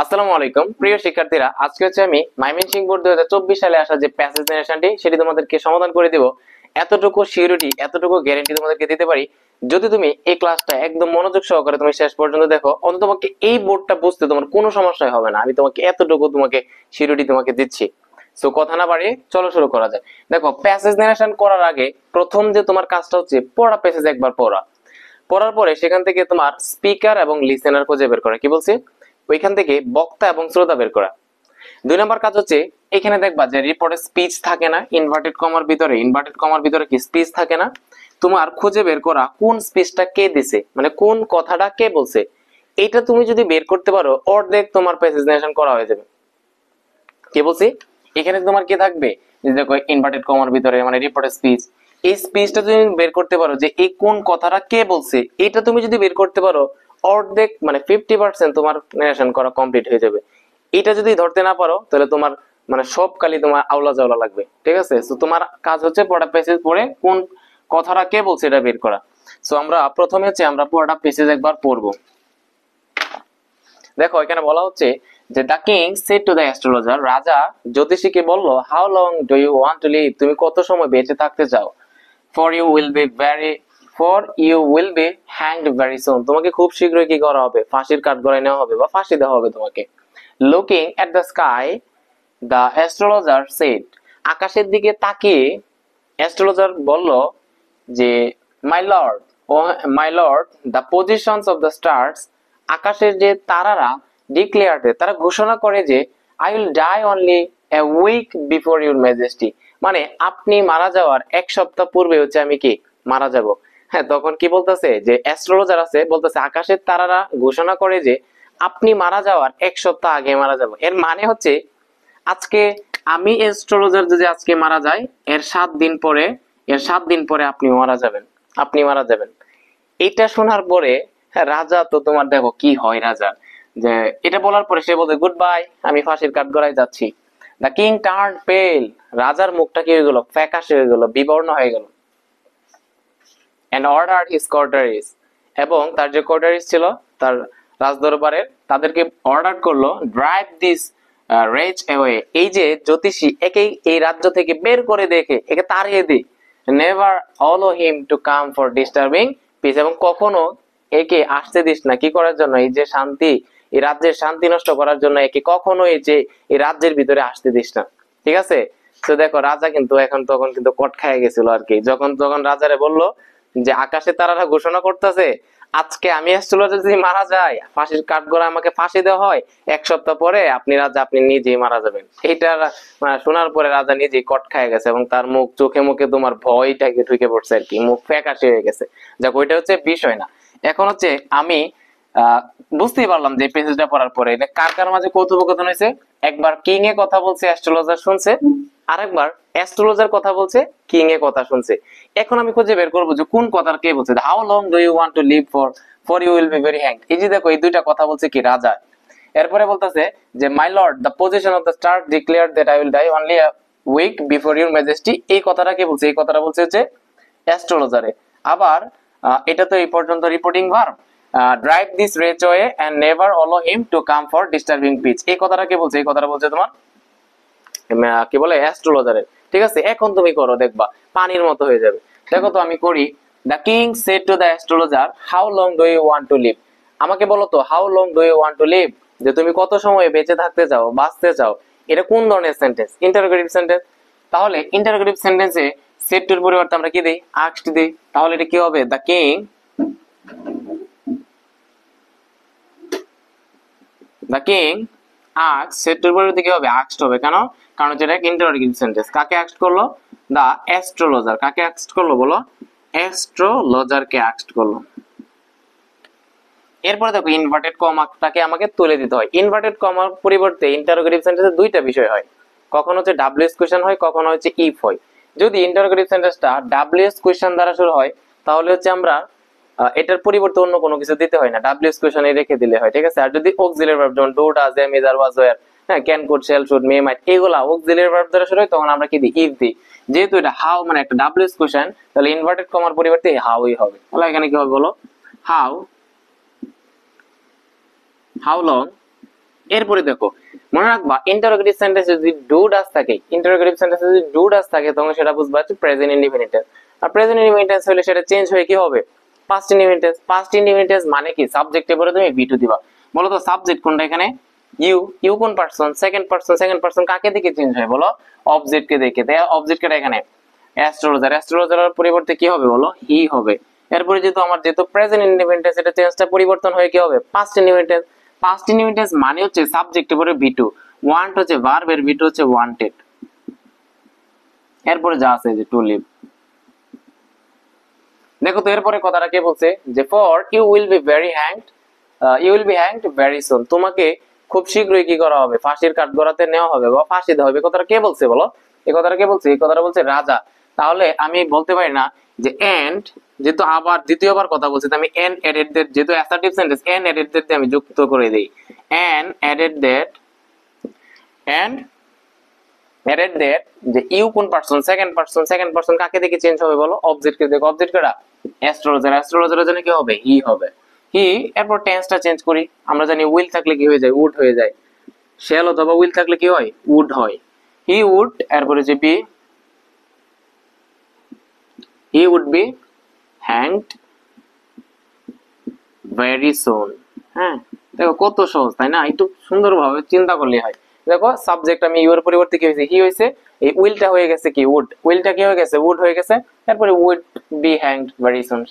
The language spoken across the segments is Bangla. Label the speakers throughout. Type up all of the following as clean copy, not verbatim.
Speaker 1: আসসালামু আলাইকুম প্রিয় শিক্ষার্থীরা, আজকে হচ্ছে আমি ময়মনসিংহ বোর্ড 2024 সালে আসা যে প্যাসেজ জেনারেশনটি সেটি তোমাদেরকে সমাধান করে দিব। এতটুকু সিউরিটি, এতটুকু গ্যারান্টি তোমাদেরকে দিতে পারি, যদি তুমি এই ক্লাসটা একদম মনোযোগ সহকারে তুমি শেষ পর্যন্ত দেখো, অন্তত তোমাকে এই বোর্ডটা বুঝতে তোমার কোনো সমস্যা হবে না। আমি তোমাকে এতটুকু সিউরিটি তোমাকে দিচ্ছি। সো কথা না বাড়িয়ে চলো শুরু করা যায়। দেখো, প্যাসেজ জেনারেশন করার আগে প্রথম যে তোমার কাজটা হচ্ছে পড়া প্যাসেজ একবার পড়া। পড়ার পরে সেখান থেকে তোমার স্পিকার এবং লিসেনার খুঁজে বের করা। কি বলছি? ওইখান থেকে বক্তা এবং শ্রোতা বের করা। 2 নম্বর কাজ হচ্ছে, এখানে দেখবা যে রিপোর্টে স্পিচ থাকে না, ইনভার্টেড কমার ভিতরে কি স্পিচ থাকে না, তোমার খুঁজে বের করা কোন স্পিচটা কে দিছে, মানে কোন কথাটা কে বলছে। এটা তুমি যদি বের করতে পারো, অর্ধেক তোমার প্রেসিডেন্টেশন করা হয়ে যাবে। কি বলছি? এখানে তোমার কি থাকবে, যে দেখো ইনভার্টেড কমার ভিতরে মানে রিপোর্টের স্পিচ, এই স্পিচটা তুমি বের করতে পারো যে এই কোন কথাটা কে বলছে, এটা তুমি যদি বের করতে পারো, অর্ধেক মানে 50% তোমার নারেশন করা কমপ্লিট হয়ে যাবে। এটা যদি ধরতে না পারো, তাহলে তোমার মানে সব কালি তোমার আওলা জাওলা লাগবে। ঠিক আছে? তো তোমার কাজ হচ্ছে পড়া পেসেজ পড়ে কোন কথাটা কে বলছে এটা বের করা। সো আমরা প্রথমে হচ্ছে আমরা পুরোটা পেসেজ একবার পড়বো। দেখো, এখানে বলা হচ্ছে যে the king said to the astrologer, রাজা জ্যোতিষীকে বলল, how long do you want to live, তুমি কত সময় বেঁচে থাকতে চাও। For you will be very for you will be hanged very soon, তোমাকে খুব শীঘ্রই কি করা হবে, ফাঁসির কাঠগড়ায় নেওয়া হবে বা ফাঁসি দেওয়া হবে তোমাকে। Looking at the sky the astrologer said, আকাশের দিকে তাকিয়ে অ্যাস্ট্রোলজার বলল যে my lord, oh my lord, the positions of the stars, আকাশের যে তারারা ডিক্লেয়ার্ড, তারা ঘোষণা করে যে I will die only a week before your majesty, মানে আপনি মারা যাওয়ার 1 সপ্তাহ পূর্বে হচ্ছে আমি কি মারা যাব। হ্যাঁ, তখন কি বলতেছে যে অ্যাস্ট্রোলজার আছে বলতেছে আকাশের তারারা ঘোষণা করে যে আপনি মারা যাওয়ার 1 সপ্তাহ আগে মারা যাব। এর মানে হচ্ছে আজকে আমি অ্যাস্ট্রোলজার যদি আজকে মারা যায়, এর 7 দিন পরে আপনি মারা যাবেন, আপনি মারা যাবেন। এটা শোনার পরে রাজা তো তোমার দেখো কি হয় রাজা, যে এটা বলার পরে সে বলতে গুড বাই, আমি ফাঁসির কাঠগড়ায় যাচ্ছি। দ্য কিং টার্ন পেল, রাজার মুখটা কি হয়ে গেল, ফ্যাকাশে হয়ে গেল, বিবর্ণ হয়ে গেল। এন্ড অর্ডার হিজ কোয়ার্টারিস, এবং তার যে কোয়ার্টারিস ছিল তার রাজদরবারের, তাদেরকে অর্ডার করলো ড্রাইভ দিস রেজ অ্যাওয়ে, এই যে জ্যোতিষী একে এই রাজ্য থেকে বের করে দেখে একে তাড়িয়ে দে। Never allow him to come for disturbing peace, এবং কখনো একে আসতে দিস না কি করার জন্য, এই যে শান্তি, এই রাজ্যের শান্তি নষ্ট করার জন্য একে কখনো এই রাজ্যের ভিতরে আসতে দিস না। ঠিক আছে? তো দেখো রাজা কিন্তু তখন কিন্তু কট খায় গেছিল আর কি, যখন রাজারে বললো যে আকাশে তারারা ঘোষণা করতেছে আজকে আমি অ্যাস্ট্রোলজার যদি মারা যায়, ফাঁসির কাঠগড়ায় আমাকে ফাঁসি দেওয়া হয়, 1 সপ্তাহ পরে আপনি রাজা আপনি নিজেই মারা যাবেন। এইটা শোনার পরে রাজা নিজেই কট খায় গেছে, এবং তার মুখ চোখে মুখে তোমার ভয়টাকে ঢুকে পড়ছে আর কি, মুখ ফ্যাকাশে হয়ে গেছে। যাক, ওইটা হচ্ছে বিষয় না। এখন হচ্ছে আমি বুঝতেই পারলাম যে পেজটা পড়ার পরে এটা কার কার মাঝে কৌতুককথন হয়েছে। একবার কিং এ কথা বলছে, অ্যাস্ট্রোলজার শুনছে, আরেকবার অ্যাস্ট্রোলজার কথা বলছে, কিং এ কথা শুনছে। এখন আমি খুঁজে বের করবো যে কোন কথার কে বলছে। How long do you want to live for, for you will be very hanged, এই যে দেখো এই দুইটা কথা বলছে কি রাজা। এরপরে বলতেছে যে my lord, the position of the star declare that I will die only a week before your majesty, এই কথাটা কে বলছে, এই কথাটা বলছে হচ্ছে অ্যাস্ট্রোলজারে। আবার এটা তো এই পর্যন্ত reporting verb, drive this wretch away and never allow him to come for disturbing peace, এই কথাটা কে বলছে, এই কথাটা বলছে তোমার কি বলে অ্যাস্ট্রোলজারের। ঠিক আছে? এখন তুমি করো, দেখবা পানির মতো হয়ে যাবে। দেখো তো আমি করি। The king said to the astrologer, how long do you want to live, আমাকে বলো তো how long do you want to live, যে তুমি কত সময় বেঁচে থাকতে চাও, বাঁচতে চাও। এটা কোন ধরনের সেন্টেন্স? Interrogative sentence. তাহলে ইন্টারোগেটিভ সেন্টেন্সে সেড টুর পরিবর্তে আমরা কি দেই, আস্কড দেই। তাহলে এটা কি হবে, দ্য কিং আস্কড, সেড টুর পরিবর্তে কি হবে, আস্কড হবে। কেন? কারণ এটা একটা ইন্টারোগেটিভ সেন্টেন্স। কাকে আস্কড করলো? দা অ্যাস্ট্রোলজার। কাকে আস্কড করলো বলো? অ্যাস্ট্রোলজারকে আস্কড করলো। এরপরে দেখো ইনভার্টেড কমাটাকে আমাকে তুলে দিতে হয়। ইনভার্টেড কমার পরিবর্তে ইন্টারোগেটিভ সেন্টেন্সে দুইটা বিষয় হয়, কখনো হচ্ছে ডাব্লিউএস কোশ্চেন হয়, কখনো হচ্ছে ইফ হয়। যদি ইন্টারোগেটিভ সেন্টেন্সটা ডাব্লিউএস কোশ্চেন দ্বারা শুরু হয়, তাহলে হচ্ছে আমরা এটার পরিবর্তে অন্য কোনো কিছু দিতে হয় না, ডাব্লিউএস কোশ্চেনে রেখে দিলে হয়। ঠিক আছে? আর যদি অক্সিলারি ভার্ব, যেমন do, does, am, is, are, was, were, হ্যাঁ, can, could, shall, should, may, might, এগুলা অক্সিলারি ভার্ব দ্বারা শুরু হয়, তখন আমরা কি দিই, ইফ দিই। যেহেতু এটা হাউ মানে একটা ডাব্লিউএস কোশ্চেন, তাহলে ইনভার্টেড কমার পরিবর্তে হাউই হবে। তাহলে এখানে কি হবে বলো, হাউ long এরপরে দেখো মনে রাখবা ইন্টারোগেটিভ সেন্টেন্সে যদি ডু ডাজ থাকে, ইন্টারোগেটিভ সেন্টেন্সে যদি ডু ডাজ থাকে তখন সেটা বুঝবা হচ্ছে প্রেজেন্ট ইনডিফিনিট টেন্স। আর প্রেজেন্ট ইনডিফিনিট টেন্স হলে সেটা চেঞ্জ হয়ে কি হবে past indefinite tense. Past indefinite tense মানে কি সাবজেক্টে পরে তুমি ভি টু দিবা। বলো তো সাবজেক্ট কোনটা এখানে? ইউ। ইউ কোন person? Second person. Second person কাকে দিকে চেঞ্জ হয় বলো? অবজেক্ট কে দেখে। তাই অবজেক্ট কে এখানে অ্যাস্ট্রোলজার। অ্যাস্ট্রোলজারের পরিবর্তে কি হবে বলো? হি হবে। এরপরে যেহেতু আমার যেহেতু প্রেজেন্ট ইনডিফিনিট টেন্স, এটা চেঞ্জটা পরিবর্তন হয়ে কি হবে past indefinite tense. Past indefinite tense মানে হচ্ছে সাবজেক্টের পরে ভি টু, ওয়ান্ট হচ্ছে ভার্ব, এর ভি টু হচ্ছে ওয়ান্টেড। এরপরে যা আছে যে টু লিভ। দেখো তো এরপরে কথাটা কে বলছে যে for you will be very hanged, you will be hanged very soon, তোমাকে খুব শীঘ্রই কি করা হবে? ফাঁসির কাঠগড়াতে নেওয়া হবে বা ফাঁসি দেওয়া হবে। কথাটা কে বলছে বলো? এই কথাটা কে বলছে? এই কথাটা বলছে রাজা। তাহলে আমি বলতে পারি না যে এন্ড, যেহেতু আবার দ্বিতীয়বার কথা বলছি আমি এন্ড এডেড দ্যাট, যেহেতু assertive sentence and added that আমি যুক্ত করে দেই। And added that, and added that যে ইউ কোন person? Second person. Second person কাকে দেখে চেঞ্জ হবে বলো? অবজেক্ট কে দেখে। অবজেক্ট কারা? অ্যাস্ট্রোলজার। অ্যাস্ট্রোলজারের জন্য কি হবে? হি হবে। হি। এরপর টেন্সটা চেঞ্জ করি। আমরা জানি উইল থাকলে কি হয়ে যায়? উড হয়ে যায়। শ্যাল অথবা উইল থাকলে কি হয়? উড হয়। হি উড, এরপরে যে be, he would be hanged very soon. হ্যাঁ, দেখো কত সহজ তাই না? একটু সুন্দরভাবে চিন্তা করলে হয়। দেখো সাবজেক্ট আমি ইউ এর পরিবর্তে কি হয়েছে? হি হয়েছে। এই উইলটা হয়ে গেছে কি? উড। উইলটা কি হয়ে গেছে? উড হয়ে গেছে। তারপরে would be hanged very soon.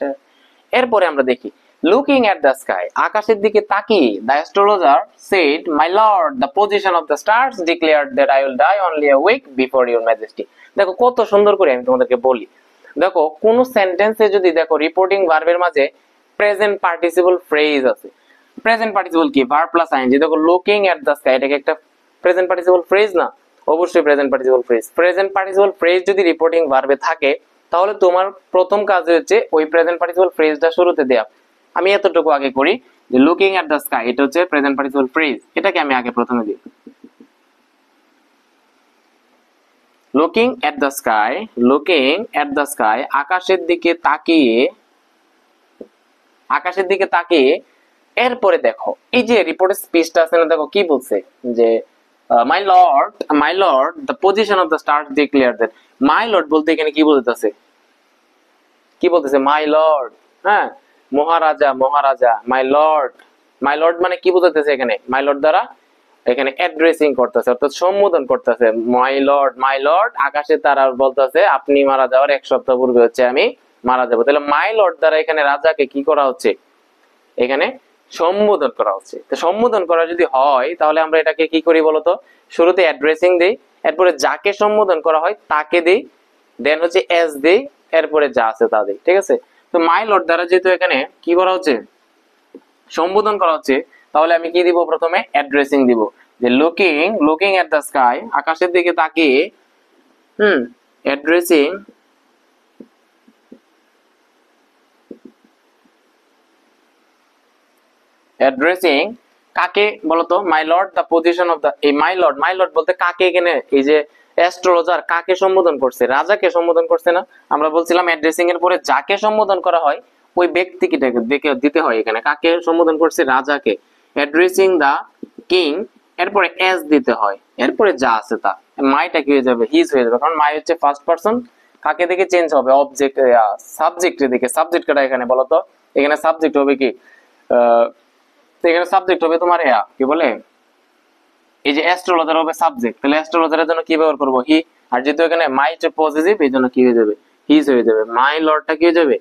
Speaker 1: এরপরে আমরা দেখি লুকিং এট দ্য স্কাই, আকাশের দিকে তাকিয়ে the astrologer said my lord the position of the stars declared that I will die only a week before your majesty. দেখো কত সুন্দর করে আমি তোমাদেরকে বলি। দেখো কোন সেন্টেন্সে যদি দেখো রিপোর্টিং ভার্বের মাঝে প্রেজেন্ট পার্টিসিপল ফ্রেজ আছে। প্রেজেন্ট পার্টিসিপল কি? Verb plus ING. দেখো লুকিং এট দ্য স্কাই, এটা কি একটা প্রেজেন্ট পার্টিসিপল ফ্রেজ না? অবশ্যই present participle phrase. Present participle phrase যদি রিপোর্টিং ভার্বে থাকে তাহলে তোমার প্রথম কাজ হচ্ছে ওই প্রেজেন্ট পার্টিসিপল ফ্রেজটা শুরুতে দেয়া। আমি এতটুকু আগে করি যে লুকিং এট দ্য স্কাই, এটা হচ্ছে প্রেজেন্ট পার্টিসিপল ফ্রেজ, এটাকে আমি আগে প্রথমে দিই। Looking at the sky, looking at the sky, আকাশের দিকে তাকিয়ে, আকাশের দিকে তাকিয়ে। এরপরে দেখো এই যে রিপোর্টের স্পিচটা আছে না, দেখো কি বলছে যে my lord the position of the stars declare that. My lord বলতে এখানে কি বলতেছে? কি বলতেছে? My lord. হ্যাঁ, মহারাজা, মহারাজা। মাই লর্ড, মাই লর্ড মানে কি বুঝাতেছে এখানে? মাই লর্ড দ্বারা এখানে অ্যাড্রেসিং করতেছে, অর্থাৎ সম্বোধন করতেছে। My lord, my lord. আকাশে তারা বলতেছে আপনি মারা যাওয়ার এক সপ্তাহ পূর্বে হচ্ছে আমি মারা যাবো। তাহলে মাই লর্ড দ্বারা এখানে রাজাকে কি করা হচ্ছে? এখানে সম্বোধন করা হচ্ছে। তো সম্বোধন করা যদি হয় তাহলে আমরা এটাকে কি করি বলতো? শুরুতে অ্যাড্রেসিং দেই, এরপরে যাকে সম্বোধন করা হয় তাকে দেই, দেন হচ্ছে এস দেই, এরপরে যা আছে তা দেই। ঠিক আছে? তো মাই লর্ড দ্বারা যেহেতু এখানে কি করা হচ্ছে? সম্বোধন করা হচ্ছে, তাহলে আমি কি দিব? প্রথমে অ্যাড্রেসিং দিব যে লুকিং এট দ্য স্কাই, আকাশের দিকে তাকিয়ে। অ্যাড্রেসিং, অ্যাড্রেসিং কাকে বলতো? মাই lord the position of the, এই মাই লর্ড, মাই লর্ড বলতে কাকে? এখানে এই যে অ্যাস্ট্রোলজার কাকে সম্বোধন করছে? রাজাকে সম্বোধন করছে না? আমরা বলছিলাম অ্যাড্রেসিং এর পরে যাকে সম্বোধন করা হয় ওই ব্যক্তিকে দেখে দিতে হয়। এখানে কাকে সম্বোধন করছে? রাজাকে। অ্যাড্রেসিং দা কিং, এরপরে এস দিতে হয়, এরপরে যা আছে তা। মাইটা কি হয়ে যাবে? হিজ হয়ে যাবে, কারণ মাই হচ্ছে ফার্স্ট পারসন। কাকে দেখে চেঞ্জ হবে? অবজেক্ট, সাবজেক্টের দিকে। সাবজেক্ট কাটা এখানে বলতো? এখানে সাবজেক্ট হবে কি? তো এখানে সাবজেক্ট হবে তোমার কি বলে, এই যে অ্যাস্ট্রোলজার হবে সাবজেক্ট। তাহলে অ্যাস্ট্রোলজারের জন্য কি ব্যবহার করব? হি। আর যেহেতু এখানে মাই হচ্ছে পজিটিভ, এই জন্য কি হয়ে যাবে? হিজ হয়ে যাবে। মাই লর্ডটা কি হয়ে যাবে?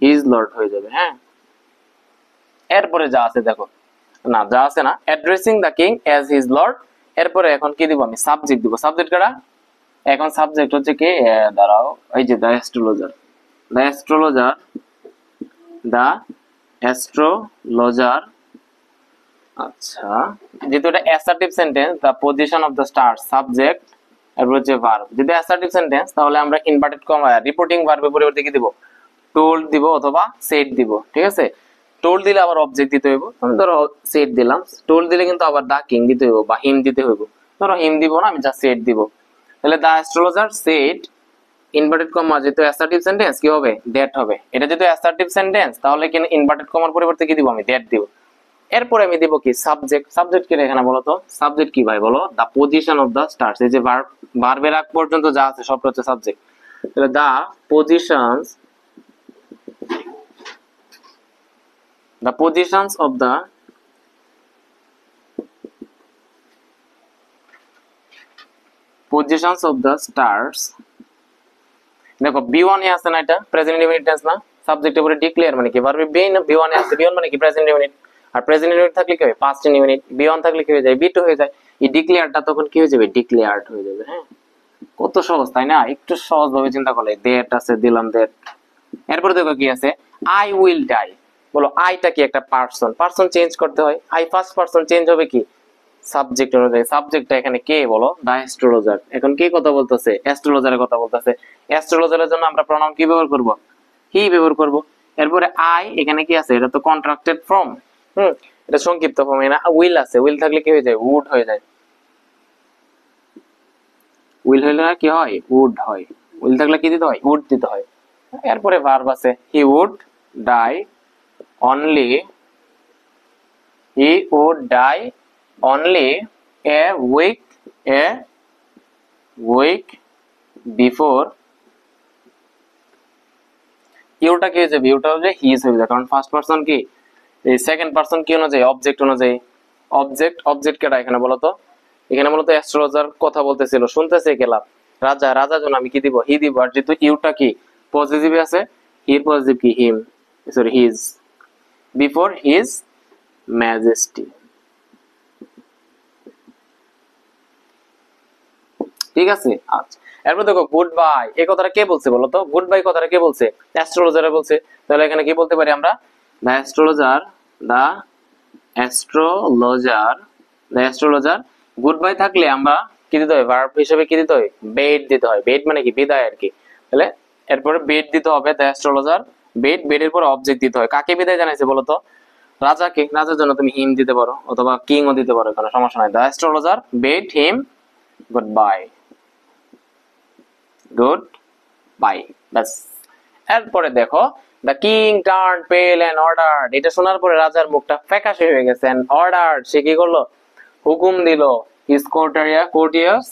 Speaker 1: হিজ লর্ড হয়ে যাবে। হ্যাঁ, এরপরে যা আছে দেখো, না যা আছে না, addressing the king as his Lord. এরপরে এখন কি দিব? আমি সাবজেক্ট দিব। সাবজেক্ট কারা? এখন সাবজেক্ট হচ্ছে কি? দাঁড়াও, এই যে the astrologer, the astrologer, the astrologer. আচ্ছা, যেহেতু এটা assertive sentence, the position of the star subject, এরপর হচ্ছে ভার্ব। যদি অ্যাসার্টিভ সেন্টেন্স তাহলে আমরা ইনভার্টেড কমা রিপোর্টিং ভার্বের পরিবর্তে কি দিব? টোল্ড দিব অথবা সেড দিব। ঠিক আছে? টোল্ড দিলে আবার অবজেক্ট দিতে হইব। আমি ধরো সেড দিলাম। টোল্ড দিলে কিন্তু আবার দা কিং দিতে হইব বা হিম দিতে হইব। ধরো হিম দিব না, আমি জাস্ট সেড দিব। তাহলে দা অ্যাস্ট্রোলজার সেড, ইনভার্টেড কমা, যেহেতু অ্যাসার্টিভ সেন্টেন্স কি হবে? দ্যাট হবে। এটা যেহেতু অ্যাসার্টিভ সেন্টেন্স তাহলে কি ইনভার্টেড কমার পরিবর্তে কি দিব? আমি দ্যাট দিব। এরপরে আমি দিব কি সাবজেক্ট। সাবজেক্ট কি এখানে বলো তো, সাবজেক্ট কি ভাই বলো? দা পজিশন অফ দা স্টার্স। এই যে ভার্বের আগ পর্যন্ত যা আছে সবটা হচ্ছে সাবজেক্ট। তাহলে দা positions, the positions of the stars। দেখো B1 এ আছে না, এটা প্রেজেন্ট ইনডিফিনিট টেন্স না, সাবজেক্টের উপরে ডিক্লেয়ার মানে কি ভার্বে B1 এ আছে, B1 মানে কি প্রেজেন্ট ইনডিফিনিট, আর প্রেজেন্ট ইনডিফিনিট থাকলে কি হয় পাস্ট ইনডিফিনিট, B1 থাকলে কি হয়ে যায় B2 হয়ে যায়। এই ডিক্লেয়ারটা তখন কি হয়ে যাবে ডিক্লেয়ার্ড হয়ে যাবে। হ্যাঁ, কত সহজ তাই না? একটু সহজ ভাবে চিন্তা করলে দ্যাট আছে, দিলাম দ্যাট। এরপর দেখো কি আছে, আই উইল ডাই। বলো আইটা কি একটা পারসন, পারসন চেঞ্জ করতে হয়, আই ফার্স্ট পারসন চেঞ্জ হবে কি সাবজেক্ট অনুযায়ী। সাবজেক্টটা এখানে কে বলো? দা অ্যাস্ট্রোলজার। এখন কে কথা বলতেছে? অ্যাস্ট্রোলজারের কথা বলতেছে। অ্যাস্ট্রোলজারের জন্য আমরা প্রনাউন কি ব্যবহার করব? হি ব্যবহার করব। এরপরে আই এখানে কি আছে? এটা তো কন্ট্রাক্টেড ফর্ম। এটা সংক্ষিপ্ত ফর্ম। এখানে উইল আছে, উইল থাকলে কি হয়ে যায় উড হয়ে যায়। উইল হইলে না কি হয় উড হয়। উইল থাকলে কি দিতে হয় উড দিতে হয়। এরপরে ভার্ব আছে, he would die only, he would die only a week before. ইউটা কি হয়ে যাবে? ইউটা হয়ে যায় হিজ হয়ে যায়, কারণ ফার্স্ট পারসন কি, এই সেকেন্ড পারসন কি অনুযায়ী অবজেক্ট অনুযায়ী। অবজেক্ট কেটা এখানে বলো তো? এখানে বলতো অ্যাস্ট্রোলজার কথা বলতেছিল, শুনতেছে গেলাম রাজা, রাজার জন্য আমি কি দিব হি দিব। আর যেহেতু ইউটা কি পজিটিভ আছে, হির পজিটিভ কি him, sorry his, before his majesty. ঠিক আছে, আচ্ছা। এরপর দেখো গুড বাই, এই কথাটা কে বলছে বলো তো? গুড বাই কথাটা কে বলছে? অ্যাস্ট্রোলজার বলছে। তাহলে এখানে কি বলতে পারি আমরা? The astrologer, the astrologer, the astrologer. Good bye থাকলে আমরা কি দিতে হয়? ভার্ব হিসেবে কি দিতে হয়? বেড দিতে হয়। বেড মানে কি বিদায় আর কি। তাহলে এরপরে বেড দিতে হবে, দ্য অ্যাস্ট্রোলজার বেড। বেডের পর অবজেক্ট দিতে হয়। কাকে বিদায় জানাইছে বলো তো? রাজাকে। রাজার জন্য তুমি হিম দিতে পারো অথবা কিংও দিতে পারো, কোনো সমস্যা নাই। The astrologer bade him goodbye, goodbye, ব্যাস। এরপরে দেখো the king turn pale and ordered. এটা শোনার পরে রাজার মুখটা ফ্যাকাশে হয়ে গেছে। এন্ড অর্ডার্ড, সে কি করলো? হুকুম দিল। His courtiers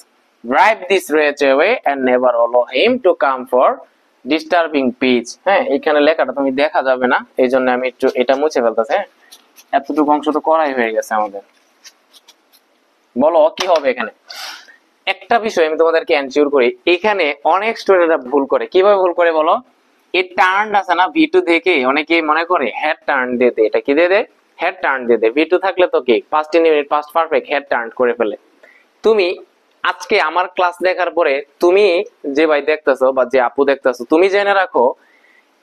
Speaker 1: drive this wretch away and never allow him to come for disturbing peace। হ্যাঁ, এখানে লেখাটা তুমি দেখা যাবে না, এই জন্য আমি একটু এটা মুছে ফেলতেছি। হ্যাঁ, এতটুকু অংশ তো করাই হয়ে গেছে আমাদের। বলো কি হবে এখানে? একটা বিষয় আমি তোমাদেরকে এনশিওর করি, এখানে অনেক স্টুডেন্টরা ভুল করে। কিভাবে ভুল করে বলো? এই টার্ন আছে না ভি2 থেকে অনেকে মনে করে হেড টার্ন দিয়ে দেয়। এটা কি দিয়ে দেয়? হেড টার্ন দিয়ে দেয়। ভি2 থাকলে তো কি past indefinite past perfect head turn করে ফেলে। তুমি আজকে আমার ক্লাস দেখার পরে তুমি যে ভাই দেখতেছো বা যে আপু দেখতেছো, তুমি জেনে রাখো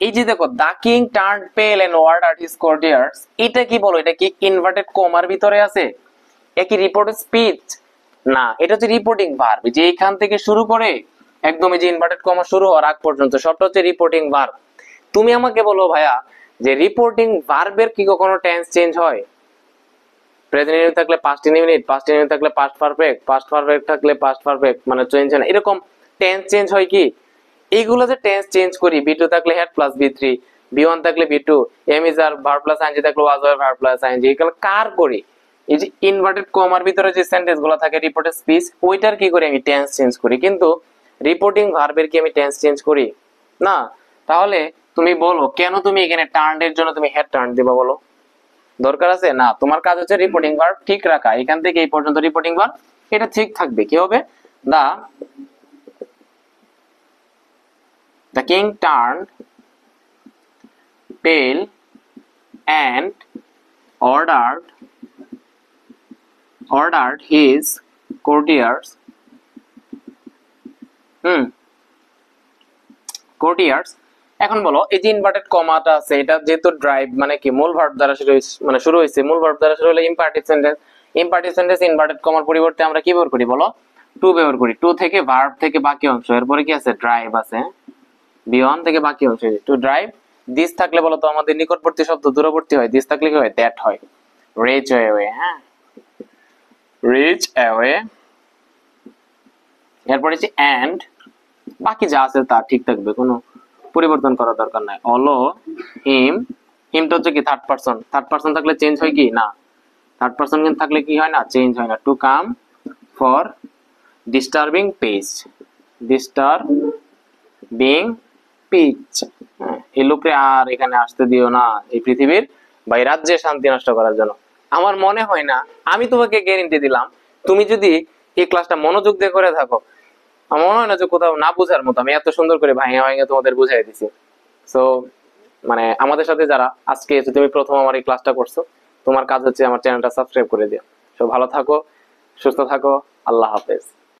Speaker 1: এই যে দেখো the king turn pale and ordered his courtiers, এটা কি বলো? এটা কি ইনভার্টেড কমার ভিতরে আছে? একই রিপোর্টেড স্পিচ না, এটা হচ্ছে রিপোর্টিং ভার্ব। যে এখান থেকে শুরু করে একদম এই যে ইনভার্টেড কমা শুরু হওয়ার আগ পর্যন্ত সবটা হচ্ছে রিপোর্টিং ভার্ব। তুমি আমাকে বলো ভাইয়া যে রিপোর্টিং ভার্বের কি কখনো টেন্স চেঞ্জ হয়? প্রেজেন্ট ইনডিফিনিট থাকলে পাস্ট ইনডিফিনিট, পাস্ট ইনডিফিনিট থাকলে পাস্ট পারফেক্ট, পাস্ট পারফেক্ট থাকলে পাস্ট পারফেক্ট, মানে চেঞ্জ হয় না। এরকম টেন্স চেঞ্জ হয় কি? এইগুলো যে টেন্স চেঞ্জ করি, বি2 থাকলে হেড প্লাস বি3, বি1 থাকলে বি2, am is are verb plus ING থাকলে ওয়াজ আর ভার্ব প্লাস আইএনজি, এগুলো কার করি? এই যে ইনভার্টেড কমার ভিতরে যে সেন্টেন্স গুলো থাকে রিপোর্টেড স্পিচ, ওইটার কি করে আমি টেন্স চেঞ্জ করি। কিন্তু রিপোর্টিং ভার্বের কি আমি টেন্স চেঞ্জ করি না? তাহলে তুমি বলো কেন তুমি এখানে টার্নের জন্য তুমি হেড টার্ন দিবা? বলো দরকার আছে? না, তোমার কাজ হচ্ছে রিপোর্টিং ভার্ব ঠিক রাখা। এখান থেকে এই পর্যন্ত রিপোর্টিং ভার্ব এটা ঠিক থাকবে। কি হবে? the king turned pale and ordered his courtiers এখন বলো এই যে ইনভার্টেড কমাটা আছে, এটা যেহেতু ড্রাইভ মানে কি মূল ভার্ব দ্বারা শুরু হয়েছে, মূল ভার্ব দ্বারা শুরু হলে imperative sentence. Imperative sentence inverted কমার পরিবর্তে আমরা কি ব্যবহার করি বলো? টু ব্যবহার করি। টু থেকে ভার্ব থেকে বাকি অংশ, এরপরে কি আছে ড্রাইভ আছে, বি1 থেকে বাকি অংশ টু ড্রাইভ। দিস থাকলে বলো তো আমাদের নিকটবর্তী শব্দ দূরবর্তী হয়, দিস থাকলে কি হয় দ্যাট হয়। রিচ অ্যাওয়ে, হ্যাঁ রিচ অ্যাওয়ে। এরপরে হচ্ছে এন্ড, বাকি যা আছে তা ঠিক থাকবে, কোনো পরিবর্তন করার দরকার নাই। অলো হিম, হিমটা হচ্ছে কি থার্ড পারসন, থার্ড পারসন থাকলে চেঞ্জ হয় কি না, থার্ড পারসন কিন্তু থাকলে কি হয় না, চেঞ্জ হয় না। To come for disturbing page, disturbing page. এই লোকরে আর এখানে আসতে দিও না এই পৃথিবীর বা এই রাজ্যে শান্তি নষ্ট করার জন্য। আমার মনে হয় না, আমি তোমাকে গ্যারেন্টি দিলাম, তুমি যদি এই ক্লাসটা মনোযোগ দিয়ে করে থাকো, আমার মনে হয় না যে কোথাও না বুঝার মতো আমি এত সুন্দর করে ভাঙে ভাঙে তোমাদের বুঝাই দিছি। সো মানে আমাদের সাথে যারা আজকে এসে তুমি প্রথম আমার এই ক্লাসটা করছো, তোমার কাজ হচ্ছে আমার চ্যানেলটা সাবস্ক্রাইব করে দিও। সো ভালো থাকো, সুস্থ থাকো, আল্লাহ হাফেজ।